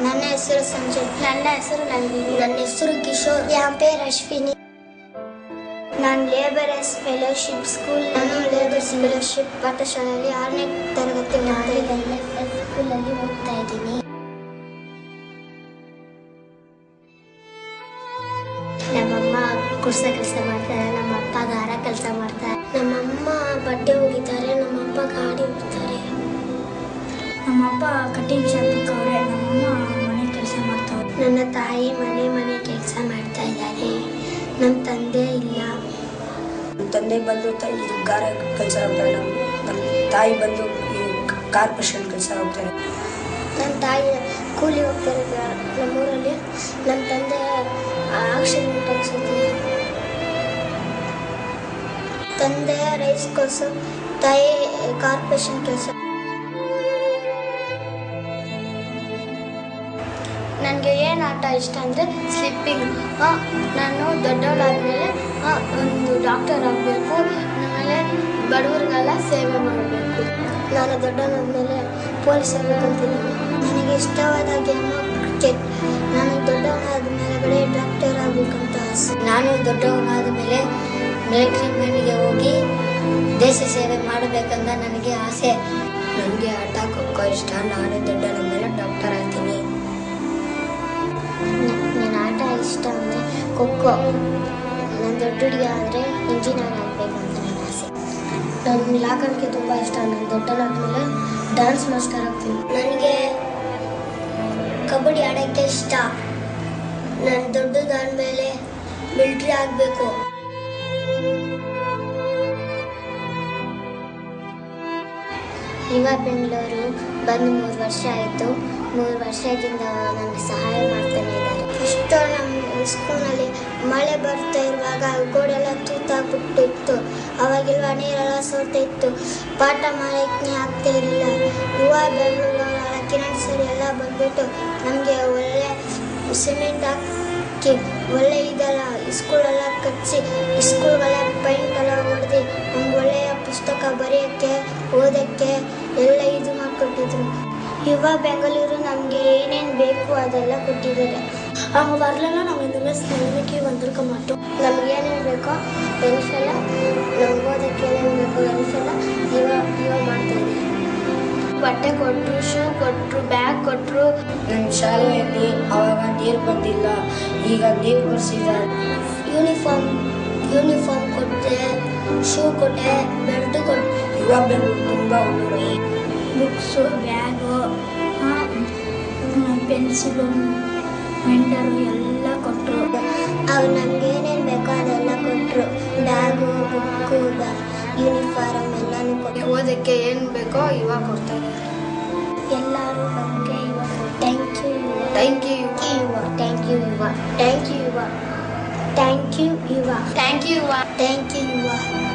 ನನ್ನ ಹೆಸರು ಸಂಜಯ್. ನನ್ನ ಹೆಸರು ನಂದಿನಿ. ನನ್ನ ಹೆಸರು ಕಿಶೋರ್. यहाँ पे ಅಶ್ವಿನಿ. ನಾನು ಲೇಬರ್ಸ್ ಫೆಲೋಶಿಪ್ ಸ್ಕೂಲ್. ನಾನು ಲೇಬರ್ಸ್ ಫೆಲೋಶಿಪ್ ಪಾಠಶಾಲೆಯಲ್ಲಿ 6ನೇ ತರಗತಿ ಸ್ಕೂಲಲ್ಲಿ ಓದ್ತಾ ಇದ್ದೀನಿ. ನಮ್ಮಮ್ಮ ಕುರ್ಸ ಕೆಲಸ ಮಾಡ್ತಾರೆ, ನಮ್ಮ ಅಪ್ಪ ಗಾರ ಕೆಲಸ ಮಾಡ್ತಾರೆ. ನಮ್ಮಮ್ಮ ಬಟ್ಟೆ ಒಗಿತಾರೆ, ನಮ್ಮಪ್ಪ ಗಾಡಿ ಹೋಗ್ತಾರೆ. ನಮ್ಮಪ್ಪ ಕಟಿಂಗ್ ಶಾಪ್ ಅವರೇ, ನಮ್ಮಮ್ಮ ಮನೆ ಕೆಲಸ ಮಾಡ್ತಾರೆ. ನನ್ನ ತಾಯಿ ಮನೆ ಕೆಲಸ ಮಾಡ್ತಾ ಇದ್ದಾರೆ. ನಮ್ಮ ತಂದೆ ಇಲ್ಲ. ನಮ್ಮ ತಂದೆ ಬಂದು ಗಾರ ಕೆಲಸ ಹೋಗ್ತಾರೆ. ನಮ್ಮ ತಾಯಿ ಬಂದು ಕಾರ್ಪೊರೇಷನ್ ಕೆಲಸ ಹೋಗ್ತಾರೆ. ನನ್ನ ತಾಯಿ ಕೂಲಿ ಹೋಗ್ತಾರೆ ನಮ್ಮೂರಲ್ಲಿ. ನಮ್ಮ ತಂದೆ ಆಕ್ಸಿಡೆಂಟ್ ಅನ್ಸುತ್ತೆ. ತಂದೆ ರೈಸ್ ಕೋಸು, ತಾಯಿ ಕಾರ್ಪೊರೇಷನ್ ಕೆಲಸ. ನನಗೆ ಏನು ಆಟ ಇಷ್ಟ ಅಂದರೆ ಸ್ಲಿಪ್ಪಿಂಗ್. ನಾನು ದೊಡ್ಡವಳಾದ್ಮೇಲೆ ಒಂದು ಡಾಕ್ಟರ್ ಆಗಬೇಕು, ಆಮೇಲೆ ಬಡವರಿಗೆಲ್ಲ ಸೇವೆ ಮಾಡಬೇಕು. ನಾನು ದೊಡ್ಡವನಾದ್ಮೇಲೆ ಪೊಲೀಸ್ ಆಗಬೇಕಂತೀನಿ. ನನಗೆ ಇಷ್ಟವಾದ ಗೇಮು ಕ್ರಿಕೆಟ್. ನಾನು ದೊಡ್ಡವನಾದ ಮೇಲೆ ಡಾಕ್ಟರ್ ಆಗಬೇಕಂತ ಆಸೆ. ನಾನು ದೊಡ್ಡವನಾದ ಮೇಲೆ ಮಿಲಿಟರಿ ಮ್ಯಾನ್ಗೆ ಹೋಗಿ ದೇಶ ಸೇವೆ ಮಾಡಬೇಕಂತ ನನಗೆ ಆಸೆ. ನನಗೆ ಆಟ ಖೋಖೋ ಇಷ್ಟ. ನಾನು ದೊಡ್ಡವನ ಮೇಲೆ ಡಾಕ್ಟರ್ ಆಗ್ತೀನಿ. ನನ್ನ ಆಟ ಇಷ್ಟ ಅಂದರೆ ಖೋಖೋ. ನಾನು ದೊಡ್ಡ ಹುಡುಗಿ ಆದರೆ ಇಂಜಿನಿಯರ್ ಆಗಬೇಕಂತ ನನ್ನ ಆಸೆ. ನನ್ನ ಲಾಕಣಿಕೆ ತುಂಬ ಇಷ್ಟ. ನಾನು ದೊಡ್ಡವನಾದ್ಮೇಲೆ ಡ್ಯಾನ್ಸ್ ಮಾಸ್ಟರ್ ಆಗ್ತೀನಿ. ನನಗೆ ಕಬಡ್ಡಿ ಆಡೋಕ್ಕೆ ಇಷ್ಟ. ನಾನು ದೊಡ್ಡದಾದ್ಮೇಲೆ ಮಿಲ್ಟ್ರಿ ಆಗಬೇಕು. ಯುವ ಬೆಂಗಳೂರು ಬಂದು 3 ವರ್ಷ ಆಯಿತು. 3 ವರ್ಷದಿಂದ ನನಗೆ ಸಹಾಯ ಮಾಡ್ತಾನೆ ಇದ್ದಾರೆ. ಇಷ್ಟು ನಮ್ಮ ಸ್ಕೂಲಲ್ಲಿ ಮಳೆ ಬರ್ತಾ ಇರುವಾಗ ಗೋಡೆಲ್ಲ ತೂತಾಗ್ಬಿಟ್ಟು ಇತ್ತು. ಅವಾಗೆಲ್ಲ ನೀರೆಲ್ಲ ಸೋರ್ತಾ ಇತ್ತು. ಪಾಠ ಮಾಡೋಕ್ಕೆ ಆಗ್ತಾ ಇರಲಿಲ್ಲ. ಯುವ ಬೆಂಗಳೂರು ಕಿರಣ್ ಸರಿ ಎಲ್ಲ ಬಂದ್ಬಿಟ್ಟು ನಮಗೆ ಒಳ್ಳೆ ಸಿಮೆಂಟ್ ಹಾಕಿ ಒಳ್ಳೆ ಇದೆಲ್ಲ ಸ್ಕೂಲೆಲ್ಲ ಕಟ್ಟಿಸಿ ಸ್ಕೂಲ್ಗೆಲ್ಲ ಪೈಂಟ್ ಎಲ್ಲ ಹೊಡೆದು ನಮ್ಗೆ ಒಳ್ಳೆಯ ಪುಸ್ತಕ ಬರೆಯೋಕ್ಕೆ ಓದೋಕ್ಕೆ ಎಲ್ಲ ಇದು ಮಾಡಿಕೊಟ್ಟಿದ್ರು. ಯುವ ಬೆಂಗಳೂರು ನಮಗೆ ಏನೇನು ಬೇಕು ಅದೆಲ್ಲ ಕೊಟ್ಟಿದ್ದಾರೆ. அவங்க வரலன்னா நாங்கள் இந்தமாதிரி நிலைமைக்கு வந்திருக்க மாட்டோம். ನಮ್ಗೆ ಏನೇನು ಬೇಕೋ ಎನಿಸಲ್ಲ, ನಮ್ಗೆ ಓದೋಕ್ಕೆ ಏನೇನು ಬೇಕೋ ಎನಿಸಲ್ಲ ಇವ ಮಾಡ್ತಾಯಿದೆ. ಬಟ್ಟೆ ಕೊಟ್ಟರು, ಶೂ ಕೊಟ್ಟರು, ಬ್ಯಾಗ್ ಕೊಟ್ಟರು. ನನ್ನ ಶಾಲೆಯಲ್ಲಿ ಆವಾಗ ನೀರು ಬಂದಿಲ್ಲ, ಈಗ ನೀರು ಬರ್ಸಿದ್ದಾರೆ. ಯೂನಿಫಾರ್ಮ್ ಕೊಟ್ಟೆ, ಶೂ ಕೊಟ್ಟೆ, ಬೆಲ್ಟ್ ಕೊಟ್ಟೆ. ಯುವ ಬೆಂಗಳೂರು ತುಂಬ ಒಳ್ಳೆಯದು. ಬುಕ್ಸು, ಬ್ಯಾಗು, ಪೆನ್ಸಿಲು, ಪೆಂಡರು ಎಲ್ಲ ಕೊಟ್ಟರು. ಅವ್ರು ನಮ್ಗೆ ಏನೇನು ಬೇಕೋ ಅದೆಲ್ಲ ಕೊಟ್ಟರು. ಬ್ಯಾಗು, ಬುಕ್ಕು, ಯೂನಿಫಾರ್ಮ್ ಎಲ್ಲನೂ ಕೊಟ್ಟರು. ಓದೋಕ್ಕೆ ಏನು ಬೇಕೋ ಇವಾಗ ಕೊಡ್ತಾರೆ. ಎಲ್ಲರೂ ನಮಗೆ ಇವಾಗ ಥ್ಯಾಂಕ್ ಯು ಯುವ. ಥ್ಯಾಂಕ್ ಯು ಯುವ, ಥ್ಯಾಂಕ್ ಯು ಯುವ, ಥ್ಯಾಂಕ್ ಯು ಯುವ, ಥ್ಯಾಂಕ್ ಯು ಯುವ, ಥ್ಯಾಂಕ್ ಯು ಥ್ಯಾಂಕ್ ಯು ಯುವ.